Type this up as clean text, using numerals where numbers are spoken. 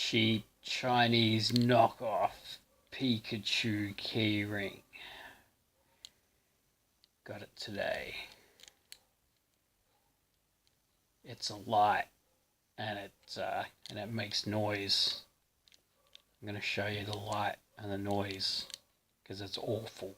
cheap Chinese knockoff Pikachu keyring. Got it today. It's a light and it makes noise. I'm going to show you the light and the noise because it's awful.